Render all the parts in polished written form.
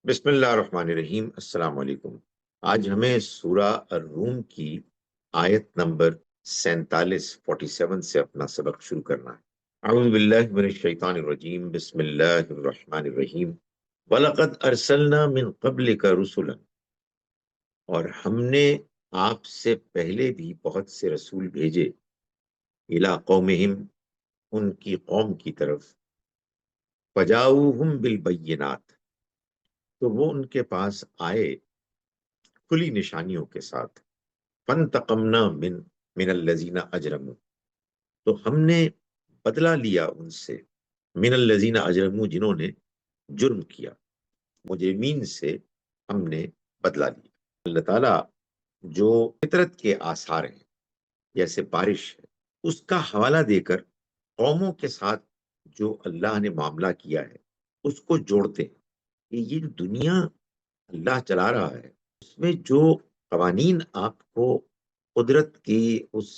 بسم اللہ الرحمن الرحیم۔ السلام علیکم۔ آج ہمیں سورہ الروم کی آیت نمبر 47 سے اپنا سبق شروع کرنا ہے۔ اعوذ باللہ من الشیطان الرجیم، بسم اللہ الرحمن الرحیم۔ وَلَقَدْ أَرْسَلْنَا مِن قَبْلِكَ رُسُلًا، اور ہم نے آپ سے پہلے بھی بہت سے رسول بھیجے، اِلَىٰ قَوْمِهِمْ، ان کی قوم کی طرف، فَجَاءُوهُمْ بِالْبَيِّنَاتِ، تو وہ ان کے پاس آئے کھلی نشانیوں کے ساتھ۔ فَانْتَقَمْنَا مِنَ الَّذِينَ أَجْرَمُوا، تو ہم نے بدلہ لیا ان سے، من الذین اجرموا، جنہوں نے جرم کیا، مجرمین سے ہم نے بدلہ لیا۔ اللہ تعالیٰ جو فطرت کے آثار ہیں جیسے بارش ہے، اس کا حوالہ دے کر قوموں کے ساتھ جو اللہ نے معاملہ کیا ہے اس کو جوڑتے ہیں کہ یہ جو دنیا اللہ چلا رہا ہے اس میں جو قوانین آپ کو قدرت کی اس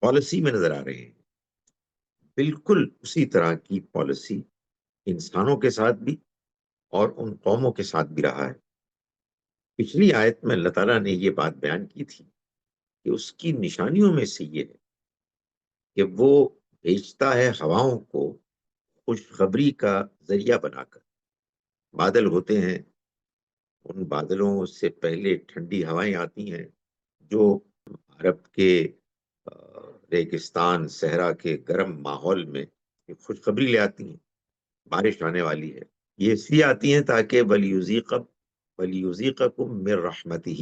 پالیسی میں نظر آ رہے ہیں، بالکل اسی طرح کی پالیسی انسانوں کے ساتھ بھی اور ان قوموں کے ساتھ بھی رہا ہے۔ پچھلی آیت میں اللہ تعالیٰ نے یہ بات بیان کی تھی کہ اس کی نشانیوں میں سے یہ ہے کہ وہ بھیجتا ہے ہواؤں کو خوشخبری کا ذریعہ بنا کر۔ بادل ہوتے ہیں، ان بادلوں سے پہلے ٹھنڈی ہوائیں آتی ہیں جو عرب کے ریگستان صحرا کے گرم ماحول میں ایک خوشخبری لے آتی ہیں، بارش آنے والی ہے۔ یہ اس لیے آتی ہیں تاکہ وَلِيُذِيقَكُم مِّن رَحْمَتِهِ،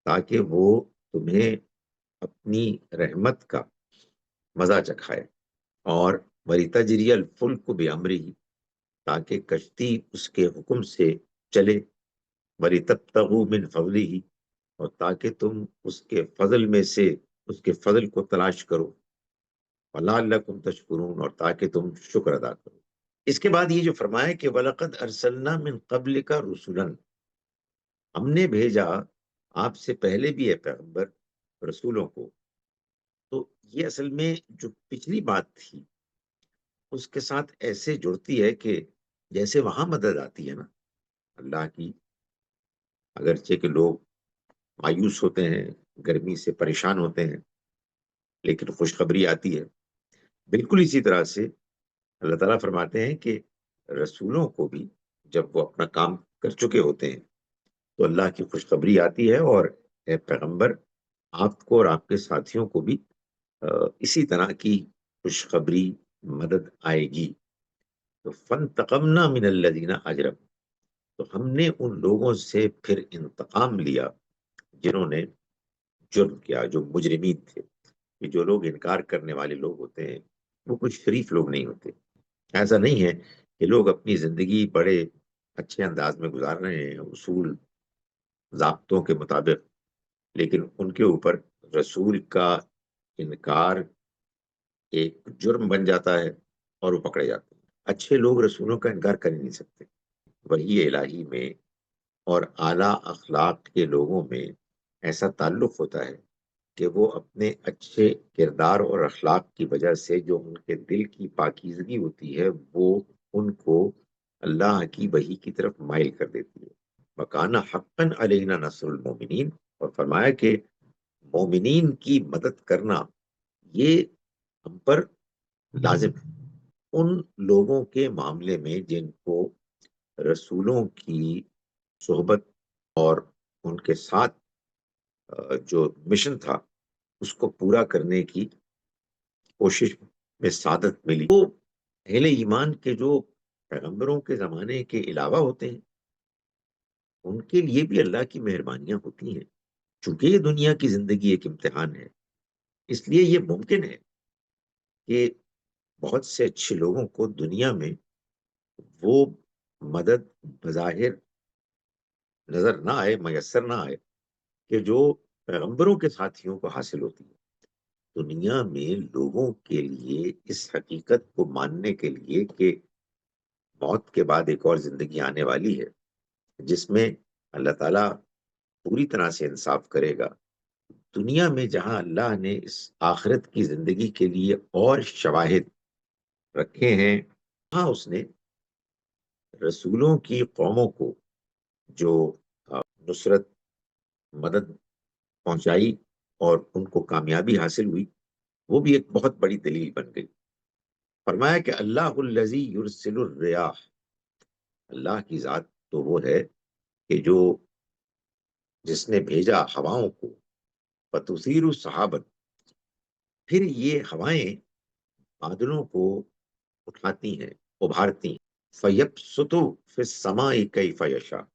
تاکہ وہ تمہیں اپنی رحمت کا مزہ چکھائے، اور وَلِتَجْرِيَ الْفُلْكُ بِأَمْرِهِ، تاکہ کشتی اس کے حکم سے چلے، وَلِتَبْتَغُوا مِنْ فَضْلِهِ، اور تاکہ تم اس کے فضل میں سے اس کے فضل کو تلاش کرو، وَلَعَلَّكُمْ تَشْكُرُونَ، اور تاکہ تم شکر ادا کرو۔ اس کے بعد یہ جو فرمایا کہ وَلَقَدْ أَرْسَلْنَا مِن قَبْلِكَ رُسُلًا، ہم نے بھیجا آپ سے پہلے بھی ہے پیغمبر رسولوں کو۔ تو یہ اصل میں جو پچھلی بات تھی اس کے ساتھ ایسے جڑتی ہے کہ جیسے وہاں مدد آتی ہے نا اللہ کی، اگرچہ کہ لوگ مایوس ہوتے ہیں، گرمی سے پریشان ہوتے ہیں، لیکن خوشخبری آتی ہے۔ بالکل اسی طرح سے اللہ تعالیٰ فرماتے ہیں کہ رسولوں کو بھی جب وہ اپنا کام کر چکے ہوتے ہیں تو اللہ کی خوشخبری آتی ہے، اور اے پیغمبر آپ کو اور آپ کے ساتھیوں کو بھی اسی طرح کی خوشخبری مدد آئے گی۔ تو فَانْتَقَمْنَا مِنَ الَّذِينَ أَجْرَمُوا، تو ہم نے ان لوگوں سے پھر انتقام لیا جنہوں نے جرم کیا، جو مجرمین تھے۔ کہ جو لوگ انکار کرنے والے لوگ ہوتے ہیں وہ کچھ شریف لوگ نہیں ہوتے۔ ایسا نہیں ہے کہ لوگ اپنی زندگی بڑے اچھے انداز میں گزار رہے ہیں اصول ضابطوں کے مطابق، لیکن ان کے اوپر رسول کا انکار ایک جرم بن جاتا ہے اور وہ پکڑے جاتے ہیں۔ اچھے لوگ رسولوں کا انکار کر ہی نہیں سکتے۔ وحی الہی میں اور اعلیٰ اخلاق کے لوگوں میں ایسا تعلق ہوتا ہے کہ وہ اپنے اچھے کردار اور اخلاق کی وجہ سے جو ان کے دل کی پاکیزگی ہوتی ہے وہ ان کو اللہ کی وحی کی طرف مائل کر دیتی ہے۔ وَكَانَ حَقًّا عَلَيْنَا نَصْرُ الْمُؤْمِنِينَ، اور فرمایا کہ مومنین کی مدد کرنا یہ ہم پر لازم ہے ان لوگوں کے معاملے میں جن کو رسولوں کی صحبت اور ان کے ساتھ جو مشن تھا اس کو پورا کرنے کی کوشش میں سعادت ملی۔ وہ اہل ایمان کے جو پیغمبروں کے زمانے کے علاوہ ہوتے ہیں ان کے لیے بھی اللہ کی مہربانیاں ہوتی ہیں، چونکہ یہ دنیا کی زندگی ایک امتحان ہے، اس لیے یہ ممکن ہے کہ بہت سے اچھے لوگوں کو دنیا میں وہ مدد بظاہر نظر نہ آئے، میسر نہ آئے کہ جو پیغمبروں کے ساتھیوں کو حاصل ہوتی ہے۔ دنیا میں لوگوں کے لیے اس حقیقت کو ماننے کے لیے کہ موت کے بعد ایک اور زندگی آنے والی ہے جس میں اللہ تعالیٰ پوری طرح سے انصاف کرے گا، دنیا میں جہاں اللہ نے اس آخرت کی زندگی کے لیے اور شواہد رکھے ہیں وہاں اس نے رسولوں کی قوموں کو جو نصرت مدد پہنچائی اور ان کو کامیابی حاصل ہوئی، وہ بھی ایک بہت بڑی دلیل بن گئی۔ فرمایا کہ اللہ الذی یرسل الرياح، اللہ کی ذات تو وہ ہے کہ جس نے بھیجا ہواؤں کو، فتثیر السحابا، پھر یہ ہوائیں بادلوں کو اٹھاتی ہیں، ابھارتی ہیں، فیبسط فی السماء کیف یشاء،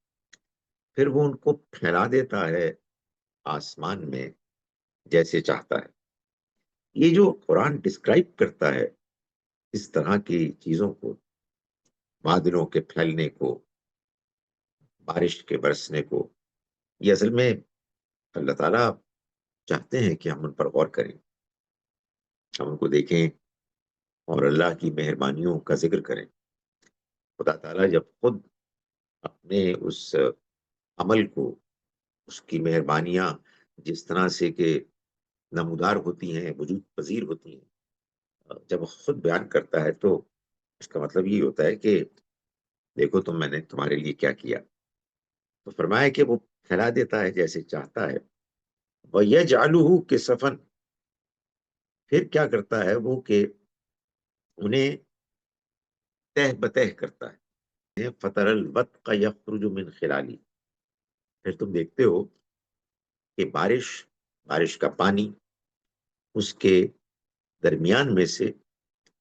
پھر وہ ان کو پھیلا دیتا ہے آسمان میں جیسے چاہتا ہے۔ یہ جو قرآن ڈسکرائب کرتا ہے اس طرح کی چیزوں کو، بادلوں کے پھیلنے کو، بارش کے برسنے کو، یہ اصل میں اللہ تعالیٰ چاہتے ہیں کہ ہم ان پر غور کریں، ہم ان کو دیکھیں اور اللہ کی مہربانیوں کا ذکر کریں۔ خدا تعالیٰ جب خود اپنے اس عمل کو، اس کی مہربانیاں جس طرح سے کہ نمودار ہوتی ہیں، وجود پذیر ہوتی ہیں، جب وہ خود بیان کرتا ہے تو اس کا مطلب یہ ہوتا ہے کہ دیکھو تم، میں نے تمہارے لیے کیا کیا۔ تو فرمایا کہ وہ پھیلا دیتا ہے جیسے چاہتا ہے۔ وَيَجْعَلُهُ كِسَفًا، پھر کیا کرتا ہے وہ کہ انہیں تہ بتہ کرتا ہے۔ فَتَرَى الْوَدْقَ يَخْرُجُ مِنْ خِلَالِهِ، پھر تم دیکھتے ہو کہ بارش کا پانی اس کے درمیان میں سے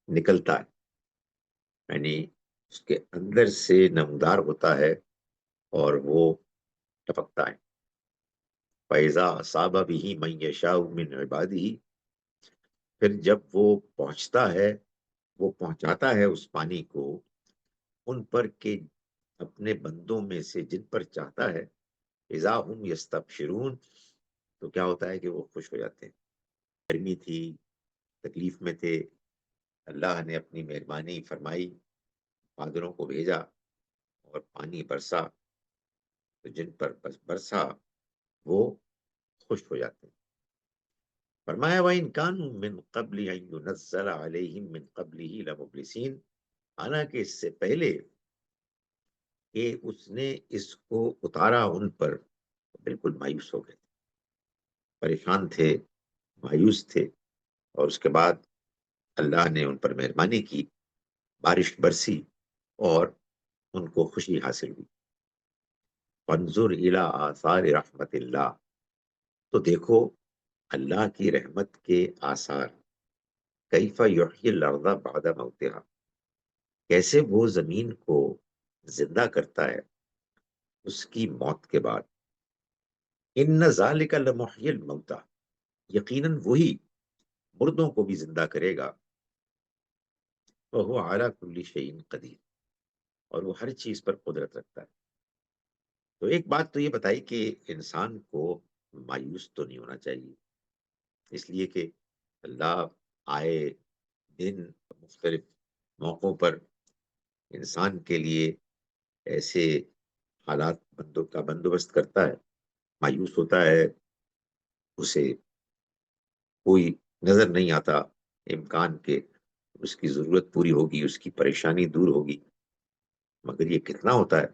نکلتا ہے، یعنی اس کے اندر سے نمودار ہوتا ہے اور وہ ٹپکتا ہے۔ فَإِذَا أَصَابَ بِهِ مَن يَشَاءُ مِنْ عِبَادِهِ، پھر جب وہ پہنچتا ہے، وہ پہنچاتا ہے اس پانی کو ان پر کہ اپنے بندوں میں سے جن پر چاہتا ہے، اذا ہم یستبشرون، تو کیا ہوتا ہے کہ وہ خوش ہو جاتے ہیں۔ گرمی تھی، تکلیف میں تھے، اللہ نے اپنی مہربانی فرمائی، بادلوں کو بھیجا اور پانی برسا، تو جن پر برسا وہ خوش ہو جاتے ہیں۔ فرمایا وَإِن كَانُوا مِن قَبْلِ أَن يُنَزَّلَ عَلَيْهِم مِّن قَبْلِهِ لَمُبْلِسِينَ، حالانکہ اس سے پہلے کہ اس نے اس کو اتارا ان پر، بالکل مایوس ہو گئے، پریشان تھے، مایوس تھے، اور اس کے بعد اللہ نے ان پر مہربانی کی، بارش برسی اور ان کو خوشی حاصل ہوئی۔ فانظر الی آثار رحمت اللہ، تو دیکھو اللہ کی رحمت کے آثار، کیف یحیی الارض بعد موتها، کیسے وہ زمین کو زندہ کرتا ہے اس کی موت کے بعد۔ ان ذالک لمحیی الموتى، یقیناً وہی مردوں کو بھی زندہ کرے گا، وہو علی کل شیء قدیر، اور وہ ہر چیز پر قدرت رکھتا ہے۔ تو ایک بات تو یہ بتائی کہ انسان کو مایوس تو نہیں ہونا چاہیے، اس لیے کہ اللہ آئے دن مختلف موقعوں پر انسان کے لیے ایسے حالات بندوں کا بندوبست کرتا ہے، مایوس ہوتا ہے، اسے کوئی نظر نہیں آتا امکان کے اس کی ضرورت پوری ہوگی، اس کی پریشانی دور ہوگی، مگر یہ کتنا ہوتا ہے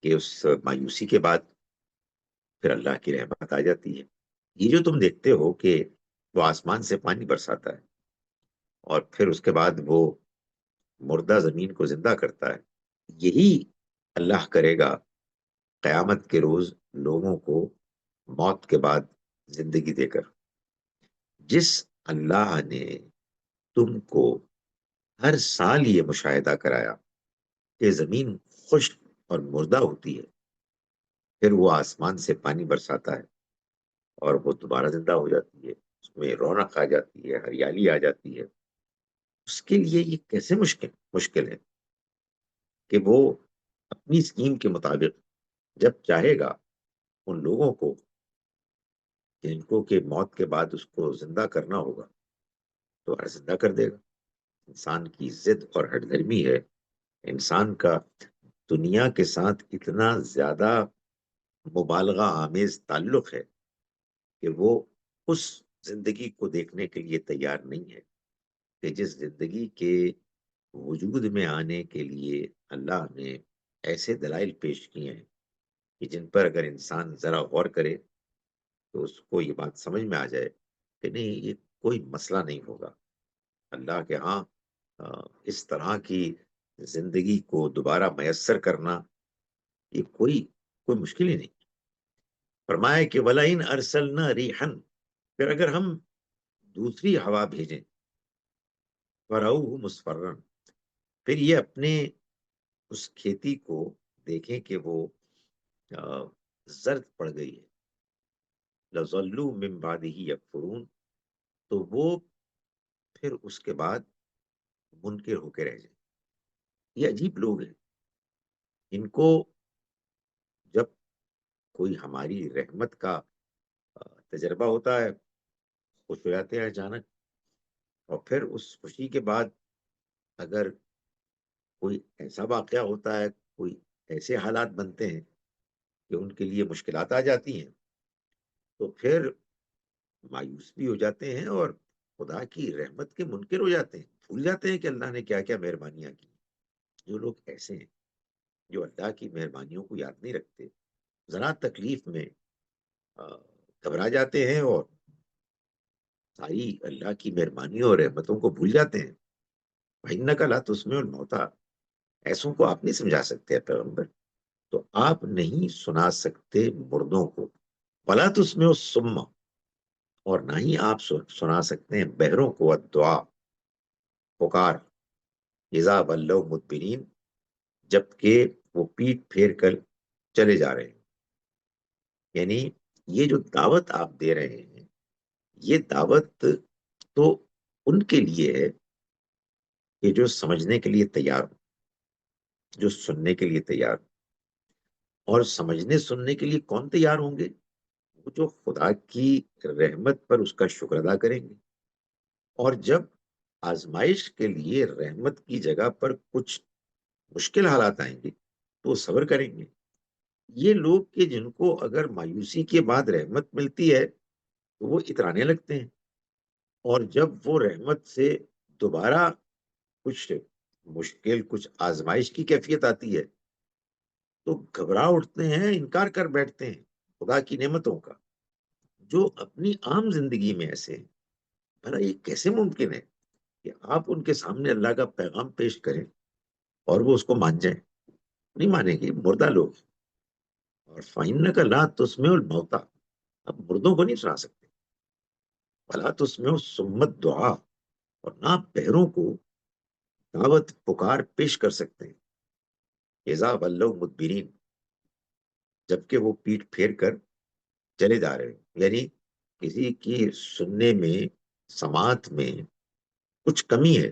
کہ اس مایوسی کے بعد پھر اللہ کی رحمت آ جاتی ہے۔ یہ جو تم دیکھتے ہو کہ وہ آسمان سے پانی برساتا ہے اور پھر اس کے بعد وہ مردہ زمین کو زندہ کرتا ہے، یہی اللہ کرے گا قیامت کے روز لوگوں کو موت کے بعد زندگی دے کر۔ جس اللہ نے تم کو ہر سال یہ مشاہدہ کرایا کہ زمین خشک اور مردہ ہوتی ہے، پھر وہ آسمان سے پانی برساتا ہے اور وہ دوبارہ زندہ ہو جاتی ہے، اس میں رونق آ جاتی ہے، ہریالی آ جاتی ہے، اس کے لیے یہ کیسے مشکل ہے کہ وہ اپنی اسکیم کے مطابق جب چاہے گا ان لوگوں کو جن کو کہ موت کے بعد اس کو زندہ کرنا ہوگا تو زندہ کر دے گا۔ انسان کی ضد اور ہٹ دھرمی ہے، انسان کا دنیا کے ساتھ اتنا زیادہ مبالغہ آمیز تعلق ہے کہ وہ اس زندگی کو دیکھنے کے لیے تیار نہیں ہے کہ جس زندگی کے وجود میں آنے کے لیے اللہ نے ایسے دلائل پیش کیے ہیں کہ جن پر اگر انسان ذرا غور کرے تو اس کو یہ بات سمجھ میں آ جائے کہ نہیں، یہ کوئی مسئلہ نہیں ہوگا اللہ کے ہاں۔ اس طرح کی زندگی کو دوبارہ میسر کرنا یہ کوئی مشکل ہی نہیں۔ فرمایا کہ وَلَئِنْ أَرْسَلْنَا رِيحًا، پھر اگر ہم دوسری ہوا بھیجیں، فَرَوْهُ مُصْفَرًّا، پھر یہ اپنے اس کھیتی کو دیکھیں کہ وہ زرد پڑ گئی ہے، لَظَلُّوا مِن بَعْدِهِ يَكْفُرُونَ، تو وہ پھر اس کے بعد منکر ہو کے رہ جائیں۔ یہ عجیب لوگ ہیں، ان کو جب کوئی ہماری رحمت کا تجربہ ہوتا ہے، خوش ہو جاتے ہیں اچانک، اور پھر اس خوشی کے بعد اگر کوئی ایسا واقعہ ہوتا ہے، کوئی ایسے حالات بنتے ہیں کہ ان کے لیے مشکلات آ جاتی ہیں، تو پھر مایوس بھی ہو جاتے ہیں اور خدا کی رحمت کے منکر ہو جاتے ہیں، بھول جاتے ہیں کہ اللہ نے کیا کیا مہربانیاں کی۔ جو لوگ ایسے ہیں، جو اللہ کی مہربانیوں کو یاد نہیں رکھتے، ذرا تکلیف میں گھبرا جاتے ہیں اور ساری اللہ کی مہربانیوں اور رحمتوں کو بھول جاتے ہیں۔ وَإِنَّكَ لَا تُسْمِعُ الْمَوْتَىٰ، ایسوں کو آپ نہیں سمجھا سکتے پیغمبر، تو آپ نہیں سنا سکتے مردوں کو، وَلَا تُسْمِعُ الصُّمَّ، اور نہ ہی آپ سنا سکتے ہیں بہروں کو، الدعا، پکار، اذا ولوا مدبرین، جبکہ وہ پیٹ پھیر کر چلے جا رہے ہیں۔ یعنی یہ جو دعوت آپ دے رہے ہیں، یہ دعوت تو ان کے لیے ہے کہ جو سمجھنے کے لیے تیار ہو، جو سننے کے لیے تیار ہو۔ اور سمجھنے سننے کے لیے کون تیار ہوں گے؟ وہ جو خدا کی رحمت پر اس کا شکر ادا کریں گے، اور جب آزمائش کے لیے رحمت کی جگہ پر کچھ مشکل حالات آئیں گے تو وہ صبر کریں گے۔ یہ لوگ کہ جن کو اگر مایوسی کے بعد رحمت ملتی ہے تو وہ اترانے لگتے ہیں، اور جب وہ رحمت سے دوبارہ کچھ مشکل، کچھ آزمائش کی کیفیت آتی ہے تو گھبرا اٹھتے ہیں، انکار کر بیٹھتے ہیں خدا کی نعمتوں کا۔ جو اپنی عام زندگی میں ایسے ہیں، بھلا یہ کیسے ممکن ہے کہ آپ ان کے سامنے اللہ کا پیغام پیش کریں اور وہ اس کو مان جائیں؟ نہیں مانیں گے، مردہ لوگ۔ اور فَإِنَّكَ لَا تُسْمِعُ الْمَوْتَىٰ، اب مردوں کو نہیں سنا سکتے، وَلَا تُسْمِعُ الصُّمَّ الدُّعَاء، اور نہ بہروں کو دعوت پکار پیش کر سکتے ہیں، اذا ولوا مدبرین، جبکہ وہ پیٹ پھیر کر چلے جا رہے ہیں۔ یعنی کسی کی سننے میں، سماعت میں کچھ کمی ہے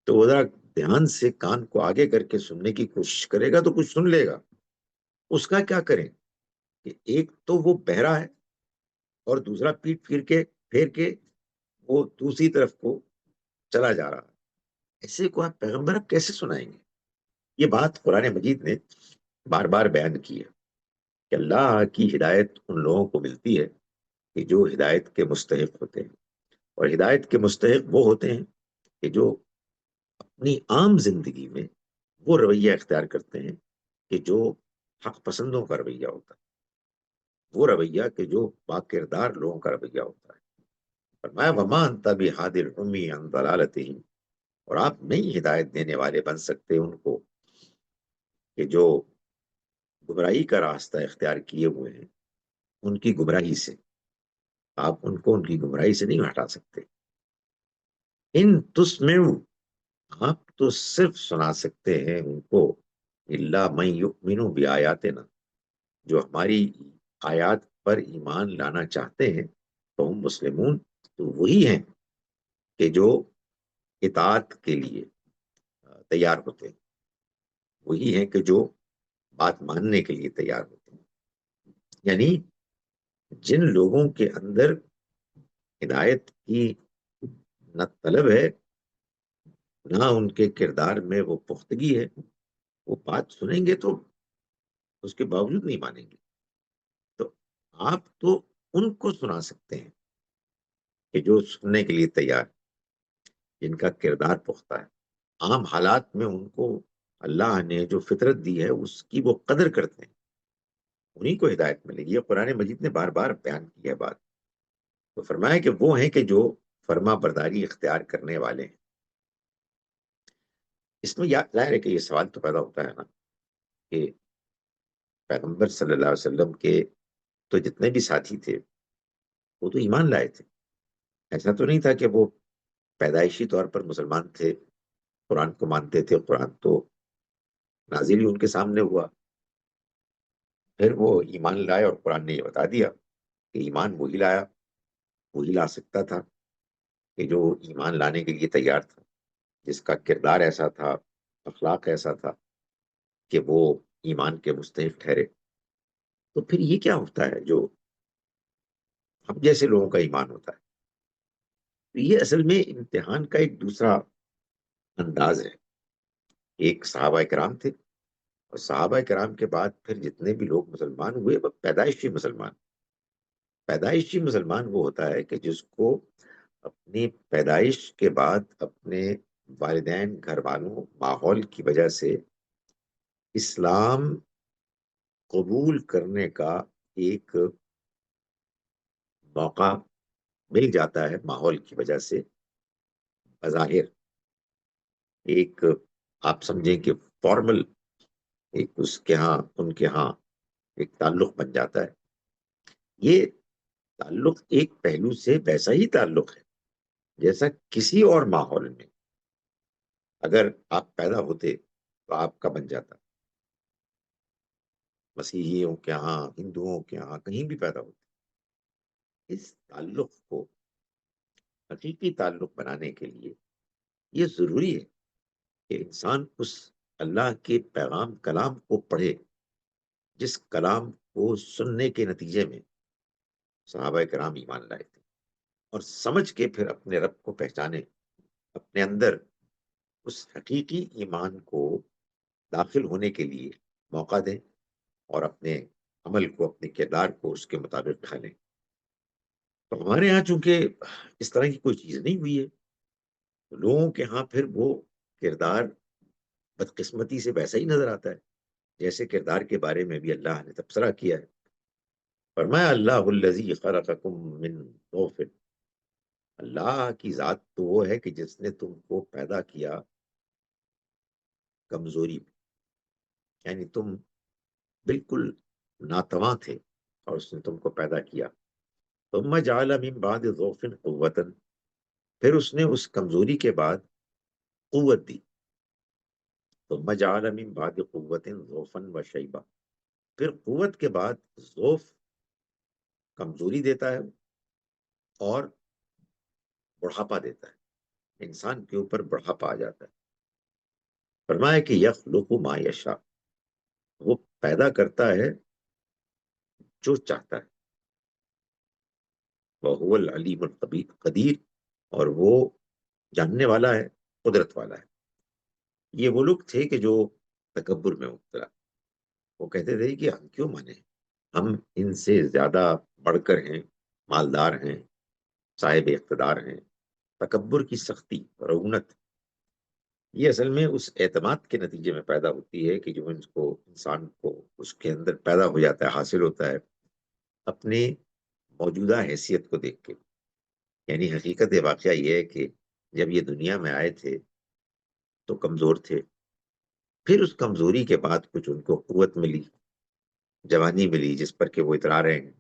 تو وہ ذرا دھیان سے کان کو آگے کر کے سننے کی کوشش کرے گا تو کچھ سن لے گا۔ اس کا کیا کریں کہ ایک تو وہ بہرا ہے اور دوسرا پیٹ پھیر کے وہ دوسری طرف کو چلا جا رہا ہے، ایسے کو آپ پیغمبر آپ کیسے سنائیں گے؟ یہ بات قرآن مجید نے بار بار بیان کی ہے کہ اللہ کی ہدایت ان لوگوں کو ملتی ہے کہ جو ہدایت کے مستحق ہوتے ہیں، اور ہدایت کے مستحق وہ ہوتے ہیں کہ جو اپنی عام زندگی میں وہ رویہ اختیار کرتے ہیں کہ جو حق پسندوں کا رویہ ہوتا ہے، وہ رویہ کہ جو با کردار لوگوں کا رویہ ہوتا ہے۔ فرمایا وما انت بہادی العمی عن ضلالتہم، اور آپ نہیں ہدایت دینے والے بن سکتے ان کو کہ جو گمراہی کا راستہ اختیار کیے ہوئے ہیں، ان کی گمراہی سے آپ ان کو ان کی گمراہی سے نہیں ہٹا سکتے۔ ان تسمعوا، آپ تو صرف سنا سکتے ہیں ان کو، الا من یؤمن بآیاتنا، جو ہماری آیات پر ایمان لانا چاہتے ہیں، تو ہم مسلمون، تو وہی ہیں کہ جو اطاعت کے لیے تیار ہوتے ہیں، وہی ہیں کہ جو بات ماننے کے لیے تیار ہوتے ہیں۔ یعنی جن لوگوں کے اندر ہدایت کی نہ طلب ہے، نہ ان کے کردار میں وہ پختگی ہے، وہ بات سنیں گے تو اس کے باوجود نہیں مانیں گے۔ تو آپ تو ان کو سنا سکتے ہیں کہ جو سننے کے لیے تیار، جن کا کردار پختہ ہے، عام حالات میں ان کو اللہ نے جو فطرت دی ہے اس کی وہ قدر کرتے ہیں، انہیں کو ہدایت ملے گی. یہ قرآن مجید نے بار بار بیان کی ہے بات. تو فرمایا کہ وہ ہیں کہ جو فرما برداری اختیار کرنے والے ہیں. اس میں ظاہر ہے کہ یہ سوال تو پیدا ہوتا ہے نا کہ پیغمبر صلی اللہ علیہ وسلم کے تو جتنے بھی ساتھی تھے وہ تو ایمان لائے تھے. ایسا تو نہیں تھا کہ وہ پیدائشی طور پر مسلمان تھے, قرآن کو مانتے تھے, قرآن تو نازل ہی ان کے سامنے ہوا, پھر وہ ایمان لائے اور قرآن نے یہ بتا دیا کہ ایمان وہی لایا, وہی لا سکتا تھا کہ جو ایمان لانے کے لیے تیار تھا, جس کا کردار ایسا تھا, اخلاق ایسا تھا کہ وہ ایمان کے مستحق ٹھہرے. تو پھر یہ کیا ہوتا ہے جو ہم جیسے لوگوں کا ایمان ہوتا ہے؟ تو یہ اصل میں امتحان کا ایک دوسرا انداز ہے. ایک صحابہ کرام تھے, اور صحابہ کرام کے بعد پھر جتنے بھی لوگ مسلمان ہوئے وہ پیدائشی مسلمان. پیدائشی مسلمان وہ ہوتا ہے کہ جس کو اپنی پیدائش کے بعد اپنے والدین, گھر والوں, ماحول کی وجہ سے اسلام قبول کرنے کا ایک موقع مل جاتا ہے, ماحول کی وجہ سے بظاہر ایک, آپ سمجھیں کہ فارمل ایک اس کے ہاں ان کے ہاں ایک تعلق بن جاتا ہے. یہ تعلق ایک پہلو سے ویسا ہی تعلق ہے جیسا کسی اور ماحول میں اگر آپ پیدا ہوتے تو آپ کا بن جاتا. مسیحیوں کے ہاں, ہندوؤں کے ہاں, کہیں بھی پیدا ہوتے. اس تعلق کو حقیقی تعلق بنانے کے لیے یہ ضروری ہے کہ انسان اس اللہ کے پیغام کلام کو پڑھے جس کلام کو سننے کے نتیجے میں صحابہ کرام ایمان لائے تھے, اور سمجھ کے پھر اپنے رب کو پہچانے, اپنے اندر اس حقیقی ایمان کو داخل ہونے کے لیے موقع دیں, اور اپنے عمل کو, اپنے کردار کو اس کے مطابق ڈھالیں. تو ہمارے ہاں چونکہ اس طرح کی کوئی چیز نہیں ہوئی ہے, لوگوں کے ہاں پھر وہ کردار بدقسمتی سے ویسا ہی نظر آتا ہے جیسے کردار کے بارے میں بھی اللہ نے تبصرہ کیا ہے. فرمایا اللہ الذی خلقکم من ضعف, اللہ کی ذات تو وہ ہے کہ جس نے تم کو پیدا کیا کمزوری میں, یعنی تم بالکل ناتواں تھے اور اس نے تم کو پیدا کیا. ثم جعل من بعد ضعف قوة, پھر اس نے اس کمزوری کے بعد قوت دی. ثم جعل من بعد قوة ضعفا وشیبا, پھر قوت کے بعد ضعف, کمزوری دیتا ہے, اور بڑھاپا دیتا ہے, انسان کے اوپر بڑھاپا آ جاتا ہے. فرمایا کہ یخلق ما یشاء, وہ پیدا کرتا ہے جو چاہتا ہے. وہو العلیم القدیر, اور وہ جاننے والا ہے, قدرت والا ہے. یہ وہ لوگ تھے کہ جو تکبر میں مبتلا, وہ کہتے تھے کہ ہم کیوں مانے, ہم ان سے زیادہ بڑھ کر ہیں, مالدار ہیں, صاحب اقتدار ہیں. تکبر کی سختی, رعونت, یہ اصل میں اس اعتماد کے نتیجے میں پیدا ہوتی ہے کہ جو انسان کو اس کے اندر پیدا ہو جاتا ہے, حاصل ہوتا ہے اپنے موجودہ حیثیت کو دیکھ کے. یعنی حقیقت واقعہ یہ ہے کہ جب یہ دنیا میں آئے تھے تو کمزور تھے, پھر اس کمزوری کے بعد کچھ ان کو قوت ملی, جوانی ملی جس پر کہ وہ اترا رہے ہیں.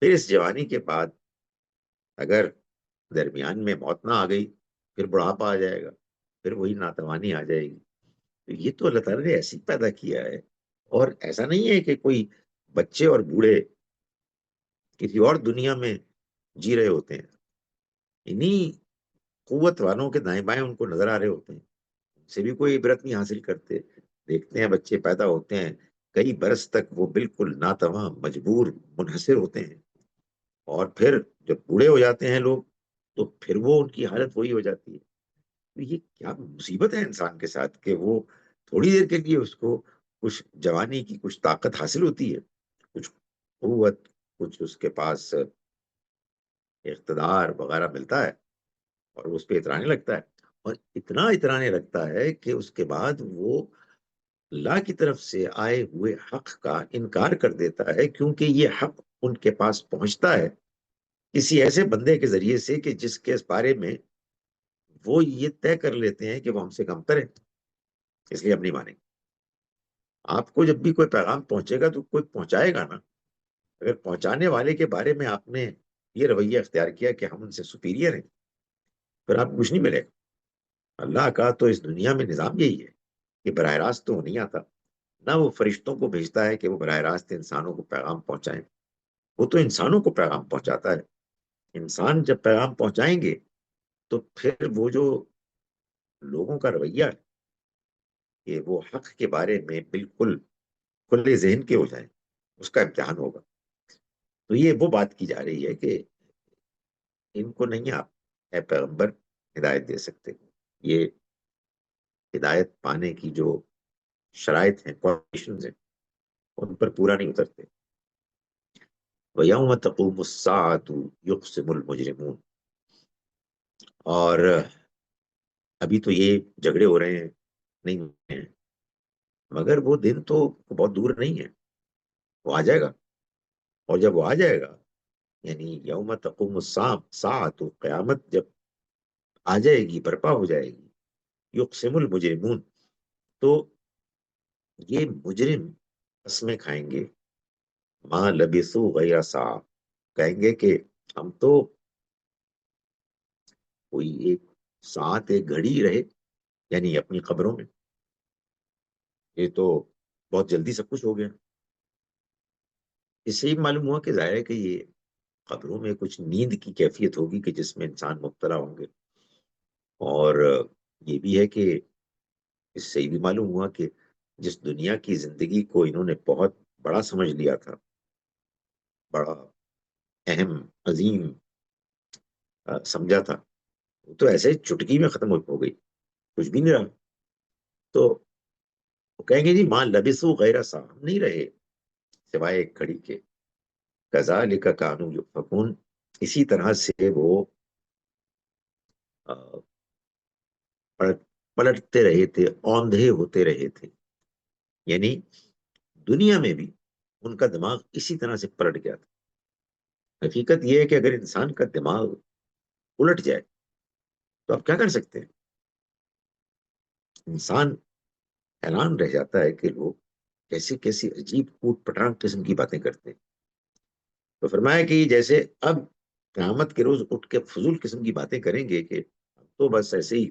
پھر اس جوانی کے بعد اگر درمیان میں موت نہ آ گئی, پھر بڑھاپا آ جائے گا, پھر وہی ناتوانی آ جائے گی. تو یہ تو اللہ تعالیٰ نے ایسی پیدا کیا ہے, اور ایسا نہیں ہے کہ کوئی بچے اور بوڑھے کسی اور دنیا میں جی رہے ہوتے ہیں. انہی قوت والوں کے دائیں بائیں ان کو نظر آ رہے ہوتے ہیں, ان سے بھی کوئی عبرت نہیں حاصل کرتے. دیکھتے ہیں بچے پیدا ہوتے ہیں, کئی برس تک وہ بالکل ناتواں, مجبور, منحصر ہوتے ہیں, اور پھر جب بوڑھے ہو جاتے ہیں لوگ تو پھر وہ ان کی حالت وہی ہو جاتی ہے. تو یہ کیا مصیبت ہے انسان کے ساتھ کہ وہ تھوڑی دیر کے لیے اس کو کچھ جوانی کی کچھ طاقت حاصل ہوتی ہے, کچھ قوت, کچھ اس کے پاس اقتدار وغیرہ ملتا ہے, اور اس پہ اترانے لگتا ہے, اور اتنا اترانے لگتا ہے کہ اس کے بعد وہ اللہ کی طرف سے آئے ہوئے حق کا انکار کر دیتا ہے، کیونکہ یہ حق ان کے پاس پہنچتا ہے کسی ایسے بندے کے ذریعے سے کہ جس کے بارے میں وہ یہ طے کر لیتے ہیں کہ وہ ہم سے کمتر ہے، اس لیے ہم نہیں مانیں گے۔ آپ کو جب بھی کوئی پیغام پہنچے گا تو کوئی پہنچائے گا نا، اگر پہنچانے والے کے بارے میں آپ نے یہ رویہ اختیار کیا کہ ہم ان سے سپیریئر ہیں، پھر آپ کو کچھ نہیں ملے گا۔ اللہ کا تو اس دنیا میں نظام یہی ہے کہ براہ راست تو وہ نہیں آتا، نہ وہ فرشتوں کو بھیجتا ہے کہ وہ براہ راست انسانوں کو پیغام پہنچائیں، وہ تو انسانوں کو پیغام پہنچاتا ہے۔ انسان جب پیغام پہنچائیں گے تو پھر وہ جو لوگوں کا رویہ ہے کہ وہ حق کے بارے میں بالکل کھلے ذہن کے ہو جائیں، اس کا امتحان ہوگا۔ تو یہ وہ بات کی جا رہی ہے کہ ان کو نہیں آپ اے پیغمبر ہدایت دے سکتے، یہ ہدایت پانے کی جو شرائط ہیں، کنڈیشنز ہیں، ان پر پورا نہیں اترتے۔ وَيَوْمَ تَقُومُ السَّاعَةُ يُقْسِمُ الْمُجْرِمُونَ، اور ابھی تو یہ جھگڑے ہو رہے ہیں، نہیں ہوئے ہیں، مگر وہ دن تو بہت دور نہیں ہے، وہ آ جائے گا۔ اور جب وہ آ جائے گا، یعنی یوم تقوم الساعۃ، قیامت جب آ جائے گی، برپا ہو جائے گی، یقسم المجرمون، تو یہ مجرم قسمیں کھائیں گے، ما لبثوا غیر ساعہ، کہیں گے کہ ہم تو کوئی ایک ساعت، ایک گھڑی رہے، یعنی اپنی قبروں میں، یہ تو بہت جلدی سب کچھ ہو گیا۔ اس سے ہی معلوم ہوا کہ ظاہر ہے کہ یہ قبروں میں کچھ نیند کی کیفیت ہوگی کہ جس میں انسان مبتلا ہوں گے، اور یہ بھی ہے کہ اس سے یہ بھی معلوم ہوا کہ جس دنیا کی زندگی کو انہوں نے بہت بڑا سمجھ لیا تھا، بڑا اہم، عظیم سمجھا تھا، وہ تو ایسے چٹکی میں ختم ہو گئی، کچھ بھی نہیں رہا۔ تو وہ کہیں گے جی ماں لبسو غیر سا، ہم نہیں رہے سوائے ایک گھڑی کے، کذالک کانوا یؤفکون، اسی طرح سے وہ آ، پلٹتے رہے تھے، اوندھے ہوتے رہے تھے، یعنی دنیا میں بھی ان کا دماغ اسی طرح سے پلٹ گیا تھا۔ حقیقت یہ ہے کہ اگر انسان کا دماغ الٹ جائے تو آپ کیا کر سکتے ہیں؟ انسان حیران رہ جاتا ہے کہ لوگ کیسی کیسی عجیب کوٹ پٹانگ قسم کی باتیں کرتے ہیں۔ تو فرمایا کہ جیسے اب قیامت کے روز اٹھ کے فضول قسم کی باتیں کریں گے کہ ہم تو بس ایسے ہی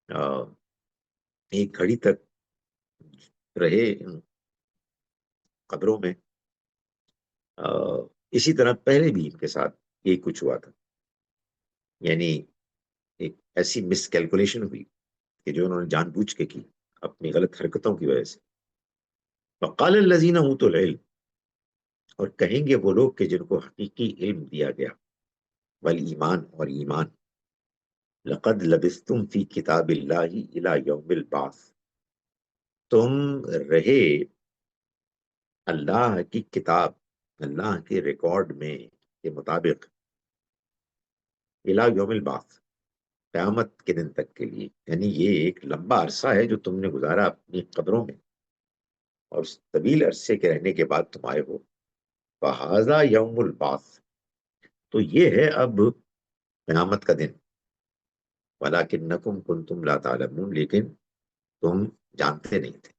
آ، ایک گھڑی تک رہے ان قبروں میں، آ، اسی طرح پہلے بھی ان کے ساتھ یہی کچھ ہوا تھا، یعنی ایک ایسی مس کیلکولیشن ہوئی کہ جو انہوں نے جان بوجھ کے کی اپنی غلط حرکتوں کی وجہ سے۔ وقال الذین اوتوا العلم، اور کہیں گے وہ لوگ کہ جن کو حقیقی علم دیا گیا، والایمان، اور ایمان، لقد لبثتم فی کتاب اللہ الی یوم البعث، تم رہے اللہ کی کتاب، اللہ کے ریکارڈ میں کے مطابق، الی یوم البعث، قیامت کے دن تک کے لیے، یعنی یہ ایک لمبا عرصہ ہے جو تم نے گزارا اپنی قبروں میں، اور اس طویل عرصے کے رہنے کے بعد تم آئے ہو۔ فہذا یوم البعث، تو یہ ہے اب قیامت کا دن، ولیکنکم کنتم لا تعلمون، لیکن تم جانتے نہیں تھے،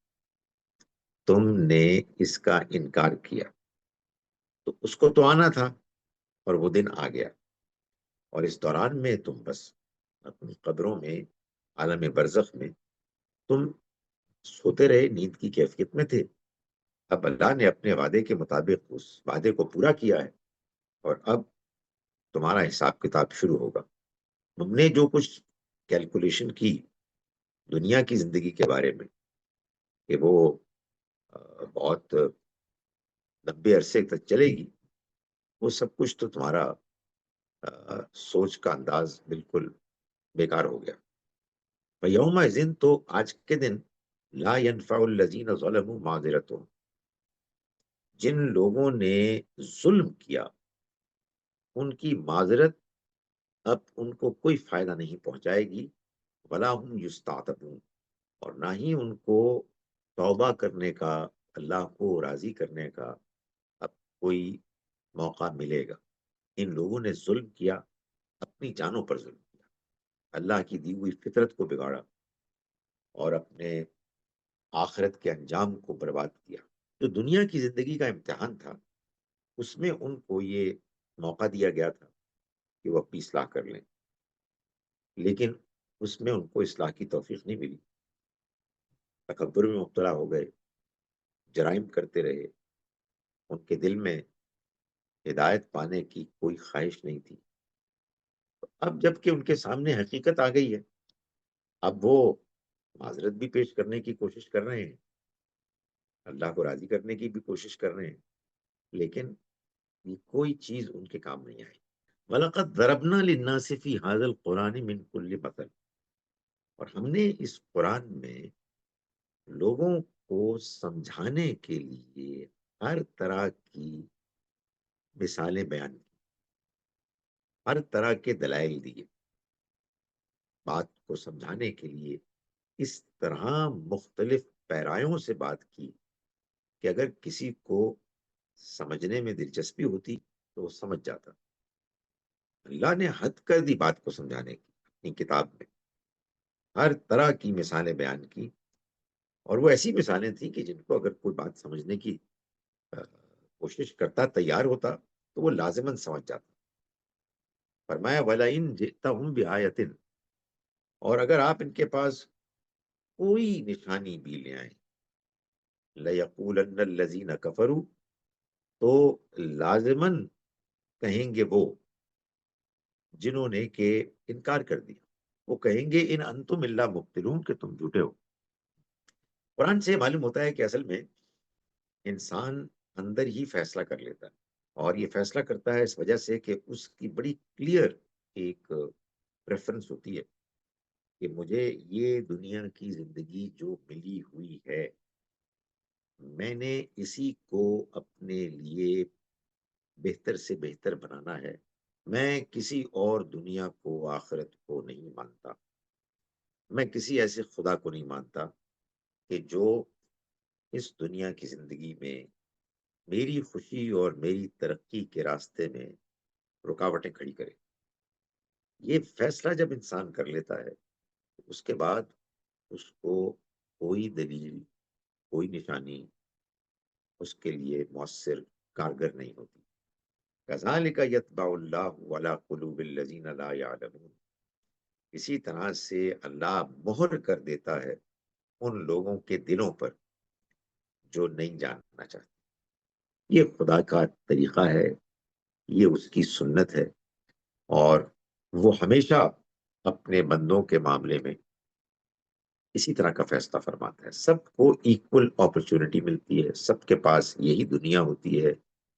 تم نے اس کا انکار کیا، تو اس کو تو آنا تھا، اور وہ دن آ گیا، اور اس دوران میں تم بس اپنی قبروں میں، عالم برزخ میں تم سوتے رہے، نیند کی کیفیت میں تھے۔ اب اللہ نے اپنے وعدے کے مطابق اس وعدے کو پورا کیا ہے، اور اب تمہارا حساب کتاب شروع ہوگا۔ تم نے جو کچھ کیلکولیشن کی دنیا کی زندگی کے بارے میں کہ وہ بہت لمبے عرصے تک چلے گی، وہ سب کچھ تو تمہارا سوچ کا انداز بالکل بیکار ہو گیا۔ یوم، تو آج کے دن، لا ينفع الذین ظلموا معذرتهم، جن لوگوں نے ظلم کیا ان کی معذرت اب ان کو کوئی فائدہ نہیں پہنچائے گی، ولا هم یستعتبون، اور نہ ہی ان کو توبہ کرنے کا، اللہ کو راضی کرنے کا اب کوئی موقع ملے گا۔ ان لوگوں نے ظلم کیا، اپنی جانوں پر ظلم کیا، اللہ کی دی ہوئی فطرت کو بگاڑا اور اپنے آخرت کے انجام کو برباد کیا۔ جو دنیا کی زندگی کا امتحان تھا، اس میں ان کو یہ موقع دیا گیا تھا کہ وہ اپنی اصلاح کر لیں، لیکن اس میں ان کو اصلاح کی توفیق نہیں ملی، تکبر میں مبتلا ہو گئے، جرائم کرتے رہے، ان کے دل میں ہدایت پانے کی کوئی خواہش نہیں تھی۔ اب جب کہ ان کے سامنے حقیقت آ گئی ہے، اب وہ معذرت بھی پیش کرنے کی کوشش کر رہے ہیں، اللہ کو راضی کرنے کی بھی کوشش کر رہے ہیں، لیکن یہ کوئی چیز ان کے کام نہیں آئی۔ وَلَقَدْ ضَرَبْنَا لِلنَّاسِ فِي هَذَا الْقُرْآنِ مِنْ كُلِّ مَثَلٍ، اور ہم نے اس قرآن میں لوگوں کو سمجھانے کے لیے ہر طرح کی مثالیں بیان کی، ہر طرح کے دلائل دیے، بات کو سمجھانے کے لیے اس طرح مختلف پیرایوں سے بات کی کہ اگر کسی کو سمجھنے میں دلچسپی ہوتی تو وہ سمجھ جاتا۔ اللہ نے حد کر دی بات کو سمجھانے کی اپنی کتاب میں، ہر طرح کی مثالیں بیان کی، اور وہ ایسی مثالیں تھیں کہ جن کو اگر کوئی بات سمجھنے کی آ، کوشش کرتا، تیار ہوتا، تو وہ لازماً سمجھ جاتا۔ فرمایا وَلَئِن جِئْتَهُم بِآیَةٍ، اور اگر آپ ان کے پاس کوئی نشانی بھی لے آئیں، لَيَقُولَنَّ الَّذِينَ كَفَرُوا، تو لازماً کہیں گے وہ جنہوں نے کہ انکار کر دیا، وہ کہیں گے ان انتم الا مبتلون، کہ تم جھوٹے ہو۔ قرآن سے معلوم ہوتا ہے کہ اصل میں انسان اندر ہی فیصلہ کر لیتا ہے، اور یہ فیصلہ کرتا ہے اس وجہ سے کہ اس کی بڑی کلیئر ایک پریفرنس ہوتی ہے کہ مجھے یہ دنیا کی زندگی جو ملی ہوئی ہے، میں نے اسی کو اپنے لیے بہتر سے بہتر بنانا ہے، میں کسی اور دنیا کو، آخرت کو نہیں مانتا، میں کسی ایسے خدا کو نہیں مانتا کہ جو اس دنیا کی زندگی میں میری خوشی اور میری ترقی کے راستے میں رکاوٹیں کھڑی کرے۔ یہ فیصلہ جب انسان کر لیتا ہے، اس کے بعد اس کو کوئی دلیل، کوئی نشانی اس کے لیے مؤثر، کارگر نہیں ہوتی۔ كَذَلِكَ يَطْبَعُ اللَّهُ عَلَى قُلُوبِ الَّذِينَ لَا يَعْلَمُونَ، اسی طرح سے اللہ مہر کر دیتا ہے ان لوگوں کے دلوں پر جو نہیں جاننا چاہتے۔ یہ خدا کا طریقہ ہے، یہ اس کی سنت ہے، اور وہ ہمیشہ اپنے بندوں کے معاملے میں اسی طرح کا فیصلہ فرماتا ہے۔ سب کو ایکول اپرچونٹی ملتی ہے، سب کے پاس یہی دنیا ہوتی ہے،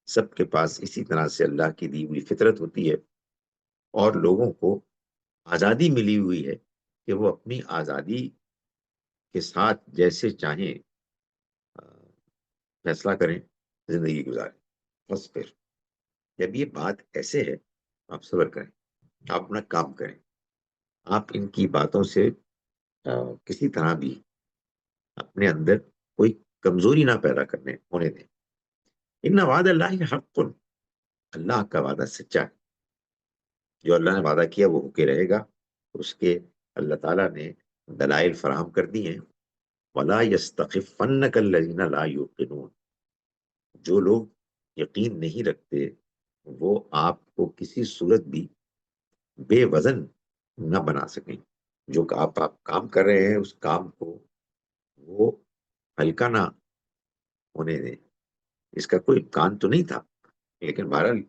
سب کے پاس اسی طرح سے اللہ کی دی ہوئی فطرت ہوتی ہے، اور لوگوں کو آزادی ملی ہوئی ہے کہ وہ اپنی آزادی کے ساتھ جیسے چاہیں آ، فیصلہ کریں، زندگی گزاریں۔ بس پھر جب یہ بات ایسے ہے، آپ صبر کریں، آپ اپنا کام کریں، آپ ان کی باتوں سے کسی طرح بھی اپنے اندر کوئی کمزوری نہ پیدا کرنے ہونے دیں۔ ان وعد اللہ حق، اللہ کا وعدہ سچا ہے، جو اللہ نے وعدہ کیا وہ ہو کے رہے گا، اس کے اللہ تعالیٰ نے دلائل فراہم کر دی ہیں۔ ولا یستخفنک الذین لا یوقنون، جو لوگ یقین نہیں رکھتے وہ آپ کو کسی صورت بھی بے وزن نہ بنا سکیں۔ جو کہ آپ کام کر رہے ہیں، اس کام کو وہ ہلکا نہ ہونے دیں۔ اس کا کوئی امکان تو نہیں تھا، لیکن بہرحال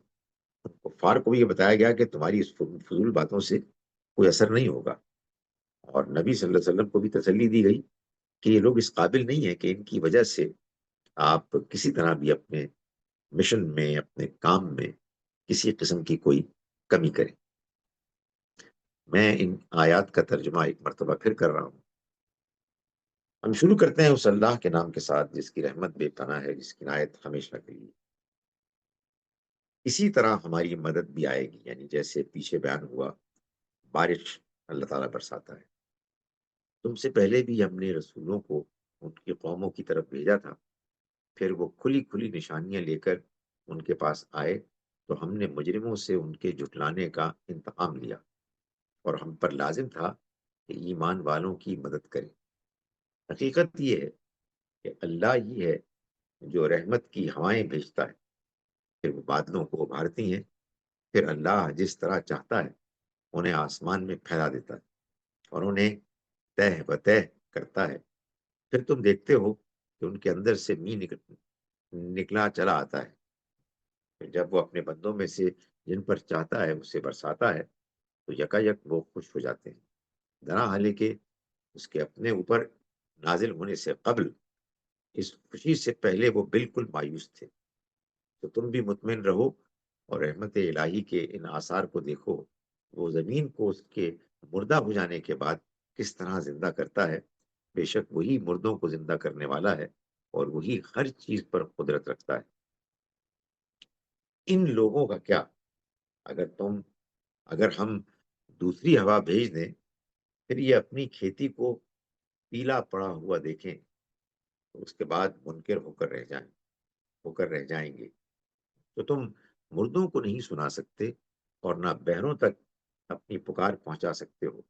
کفار کو بھی یہ بتایا گیا کہ تمہاری اس فضول باتوں سے کوئی اثر نہیں ہوگا، اور نبی صلی اللہ علیہ وسلم کو بھی تسلی دی گئی کہ یہ لوگ اس قابل نہیں ہے کہ ان کی وجہ سے آپ کسی طرح بھی اپنے مشن میں، اپنے کام میں کسی قسم کی کوئی کمی کریں۔ میں ان آیات کا ترجمہ ایک مرتبہ پھر کر رہا ہوں۔ ہم شروع کرتے ہیں اس اللہ کے نام کے ساتھ جس کی رحمت بے پناہ ہے، جس کی عنایت ہمیشہ کے لیے۔ اسی طرح ہماری مدد بھی آئے گی، یعنی جیسے پیچھے بیان ہوا، بارش اللہ تعالیٰ برساتا ہے۔ تم سے پہلے بھی ہم نے رسولوں کو ان کی قوموں کی طرف بھیجا تھا، پھر وہ کھلی کھلی نشانیاں لے کر ان کے پاس آئے، تو ہم نے مجرموں سے ان کے جھٹلانے کا انتقام لیا، اور ہم پر لازم تھا کہ ایمان والوں کی مدد کریں۔ حقیقت یہ ہے کہ اللہ ہی ہے جو رحمت کی ہوائیں بھیجتا ہے، پھر وہ بادلوں کو ابھارتی ہیں، پھر اللہ جس طرح چاہتا ہے انہیں آسمان میں پھیلا دیتا ہے اور انہیں تہ بتہ کرتا ہے، پھر تم دیکھتے ہو کہ ان کے اندر سے می نکلا چلا آتا ہے، پھر جب وہ اپنے بندوں میں سے جن پر چاہتا ہے اسے برساتا ہے تو یکا یک وہ خوش ہو جاتے ہیں، درا حالے کہ اس کے اپنے اوپر نازل ہونے سے قبل اس خوشی سے پہلے وہ بالکل مایوس تھے۔ تو تم بھی مطمئن رہو اور رحمت الہی کے ان آثار کو دیکھو، وہ زمین کو اس کے مردہ ہو جانے کے بعد کس طرح زندہ کرتا ہے۔ بے شک وہی مردوں کو زندہ کرنے والا ہے اور وہی ہر چیز پر قدرت رکھتا ہے۔ ان لوگوں کا کیا؟ اگر تم اگر ہم دوسری ہوا بھیج دیں، پھر یہ اپنی کھیتی کو پیلا پڑا ہوا دیکھیں تو اس کے بعد منکر ہو کر رہ جائیں گے، تو تم مردوں کو نہیں سنا سکتے اور نہ بہروں تک اپنی پکار پہنچا سکتے ہو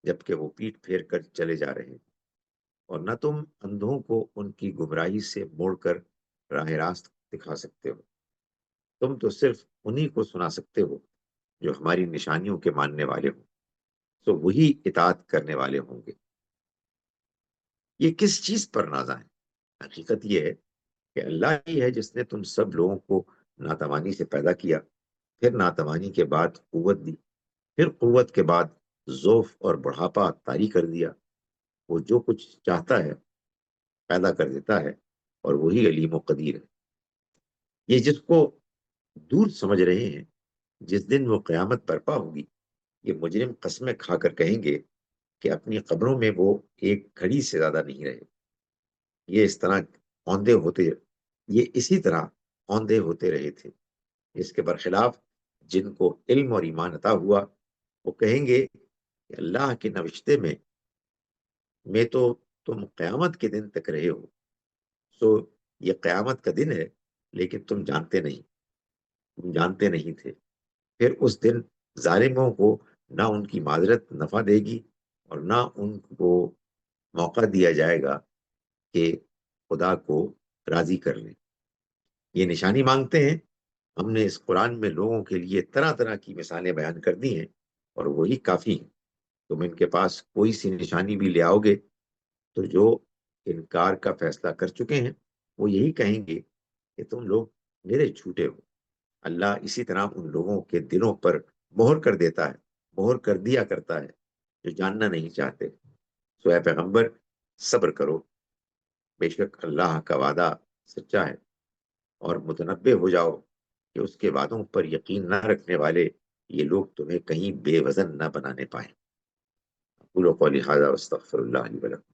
جبکہ وہ پیٹ پھیر کر چلے جا رہے ہیں، اور نہ تم اندھوں کو ان کی گمراہی سے موڑ کر راہ راست دکھا سکتے ہو۔ تم تو صرف انہی کو سنا سکتے ہو جو ہماری نشانیوں کے ماننے والے ہوں، تو وہی اطاعت کرنے والے ہوں گے۔ یہ کس چیز پر نازا ہے؟ حقیقت یہ ہے کہ اللہ ہی ہے جس نے تم سب لوگوں کو ناتوانی سے پیدا کیا، پھر ناتوانی کے بعد قوت دی، پھر قوت کے بعد ضعف اور بڑھاپا طاری کر دیا۔ وہ جو کچھ چاہتا ہے پیدا کر دیتا ہے اور وہی علیم و قدیر ہے۔ یہ جس کو دور سمجھ رہے ہیں، جس دن وہ قیامت برپا ہوگی، یہ مجرم قسمیں کھا کر کہیں گے کہ اپنی قبروں میں وہ ایک گھڑی سے زیادہ نہیں رہے۔ یہ اس طرح اوندے ہوتے یہ اسی طرح اوندے ہوتے رہے تھے۔ اس کے برخلاف جن کو علم اور ایمان عطا ہوا، وہ کہیں گے کہ اللہ کے نوشتے میں تو تم قیامت کے دن تک رہے ہو، سو یہ قیامت کا دن ہے، لیکن تم جانتے نہیں تھے۔ پھر اس دن ظالموں کو نہ ان کی معذرت نفع دے گی اور نہ ان کو موقع دیا جائے گا کہ خدا کو راضی کر لیں۔ یہ نشانی مانگتے ہیں، ہم نے اس قرآن میں لوگوں کے لیے طرح طرح کی مثالیں بیان کر دی ہیں اور وہی کافی ہیں۔ تم ان کے پاس کوئی سی نشانی بھی لے آؤ گے تو جو انکار کا فیصلہ کر چکے ہیں وہ یہی کہیں گے کہ تم لوگ میرے جھوٹے ہو۔ اللہ اسی طرح ان لوگوں کے دلوں پر مہر کر دیا کرتا ہے جو جاننا نہیں چاہتے۔ سو اے پیغمبر، صبر کرو، بے شک اللہ کا وعدہ سچا ہے، اور متنبہ ہو جاؤ کہ اس کے وعدوں پر یقین نہ رکھنے والے یہ لوگ تمہیں کہیں بے وزن نہ بنانے پائیں۔ اقول قولی ھذا واستغفر اللہ لی ولکم۔